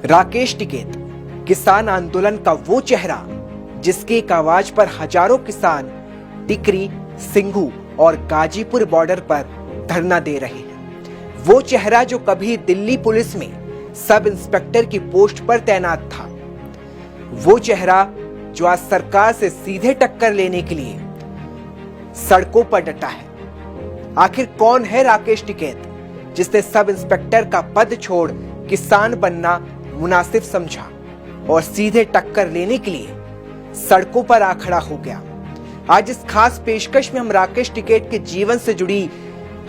राकेश टिकैत, किसान आंदोलन का वो चेहरा जिसकी एक आवाज पर हजारों किसान टिकरी, सिंघू और गाजीपुर बॉर्डर पर धरना दे रहे हैं। वो चेहरा जो कभी दिल्ली पुलिस में सब इंस्पेक्टर की पोस्ट पर तैनात था। वो चेहरा जो आज सरकार से सीधे टक्कर लेने के लिए सड़कों पर डटा है। आखिर कौन है राकेश टिकैत, जिसने सब इंस्पेक्टर का पद छोड़ किसान बनना मुनासिब समझा और सीधे टक्कर लेने के लिए सड़कों पर आ खड़ा हो गया। आज इस खास पेशकश में हम राकेश टिकैत के जीवन से जुड़ी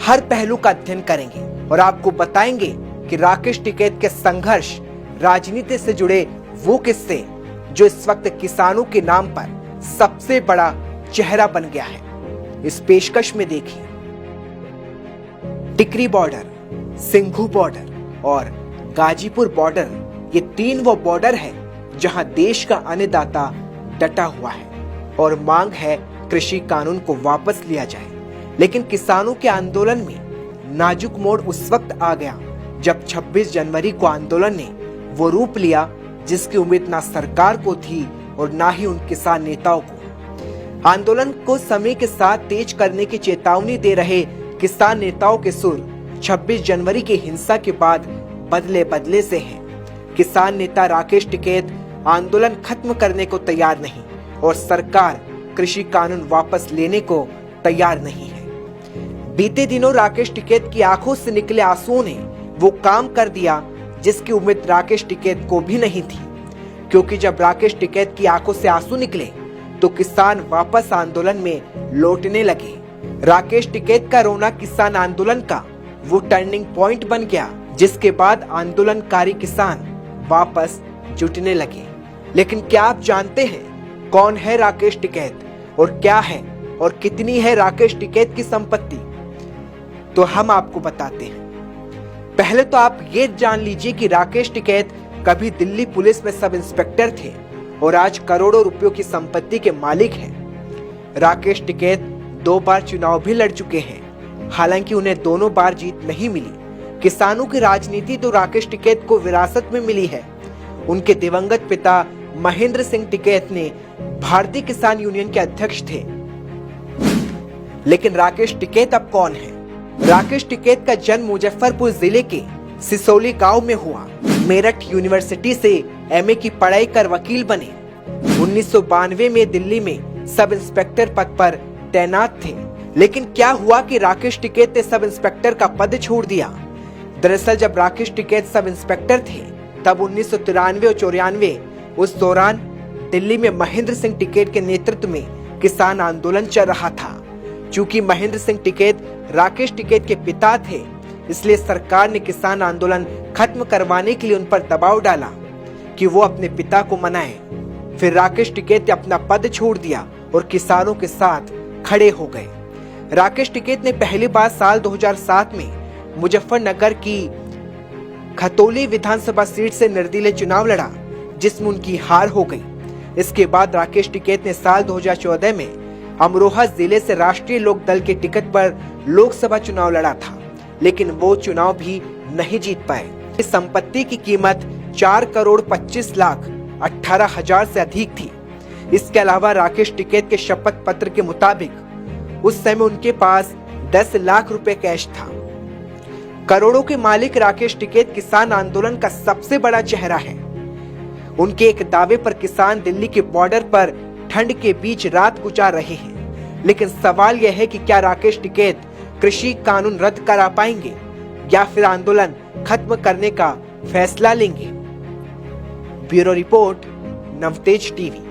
हर पहलू का अध्ययन करेंगे और आपको बताएंगे कि राकेश टिकैत के संघर्ष, राजनीति से जुड़े वो किस्से जो इस वक्त किसानों के नाम पर सबसे बड़ा चेहरा बन गया है। इस पेशकश में देखिए, टिकरी बॉर्डर, सिंघू बॉर्डर और गाजीपुर बॉर्डर, ये तीन वो बॉर्डर है जहां देश का अन्नदाता डटा हुआ है और मांग है कृषि कानून को वापस लिया जाए। लेकिन किसानों के आंदोलन में नाजुक मोड़ उस वक्त आ गया जब 26 जनवरी को आंदोलन ने वो रूप लिया जिसकी उम्मीद ना सरकार को थी और ना ही उन किसान नेताओं को। आंदोलन को समय के साथ तेज करने की चेतावनी दे रहे किसान नेताओं के सुर 26 जनवरी की हिंसा के बाद बदले से हैं। किसान नेता राकेश टिकैत आंदोलन खत्म करने को तैयार नहीं और सरकार कृषि कानून वापस लेने को तैयार नहीं है। बीते दिनों राकेश टिकैत की आंखों से निकले आंसुओं ने वो काम कर दिया जिसकी उम्मीद राकेश टिकैत को भी नहीं थी, क्योंकि जब राकेश टिकैत की आंखों से आंसू निकले तो किसान वापस आंदोलन में लौटने लगे। राकेश टिकैत का रोना किसान आंदोलन का वो टर्निंग पॉइंट बन गया जिसके बाद आंदोलनकारी किसान वापस जुटने लगे। लेकिन क्या आप जानते हैं कौन है राकेश टिकैत और क्या है और कितनी है राकेश टिकैत की संपत्ति? तो हम आपको बताते हैं। पहले तो आप ये जान लीजिए कि राकेश टिकैत कभी दिल्ली पुलिस में सब इंस्पेक्टर थे और आज करोड़ों रुपयों की संपत्ति के मालिक हैं। राकेश टिकैत 2 बार चुनाव भी लड़ चुके हैं, हालांकि उन्हें दोनों बार जीत नहीं मिली। किसानों की राजनीति तो राकेश टिकैत को विरासत में मिली है। उनके दिवंगत पिता महेंद्र सिंह टिकैत ने भारतीय किसान यूनियन के अध्यक्ष थे। लेकिन राकेश टिकैत अब कौन है? राकेश टिकैत का जन्म मुजफ्फरपुर जिले के सिसोली गांव में हुआ। मेरठ यूनिवर्सिटी से एमए की पढ़ाई कर वकील बने। 1992 में दिल्ली में सब इंस्पेक्टर पद पर तैनात थे। लेकिन क्या हुआ कि राकेश टिकैत ने सब इंस्पेक्टर का पद छोड़ दिया। दरअसल जब राकेश टिकैत सब इंस्पेक्टर थे तब 1993 और 94 उस दौरान दिल्ली में महेंद्र सिंह टिकैत के नेतृत्व में किसान आंदोलन चल रहा था। चूंकि महेंद्र सिंह टिकैत राकेश टिकैत के पिता थे, इसलिए सरकार ने किसान आंदोलन खत्म करवाने के लिए उन पर दबाव डाला कि वो अपने पिता को मनाएं। फिर राकेश टिकैत ने अपना पद छोड़ दिया और किसानों के साथ खड़े हो गए। राकेश टिकैत ने पहली बार साल 2007 में मुजफ्फरनगर की खतौली विधानसभा सीट से निर्दलीय चुनाव लड़ा, जिसमें उनकी हार हो गई। इसके बाद राकेश टिकैत ने साल 2014 में अमरोहा जिले से राष्ट्रीय लोक दल के टिकट पर लोकसभा चुनाव लड़ा था, लेकिन वो चुनाव भी नहीं जीत पाए। इस संपत्ति की कीमत 4,25,18,000 से अधिक थी। इसके अलावा राकेश टिकैत के शपथ पत्र के मुताबिक उस समय उनके पास 10 लाख रुपए कैश था। करोड़ों के मालिक राकेश टिकैत किसान आंदोलन का सबसे बड़ा चेहरा है। उनके एक दावे पर किसान दिल्ली के बॉर्डर पर ठंड के बीच रात गुजार रहे हैं। लेकिन सवाल यह है कि क्या राकेश टिकैत कृषि कानून रद्द करा पाएंगे या फिर आंदोलन खत्म करने का फैसला लेंगे? Bureau report, Navtej TV.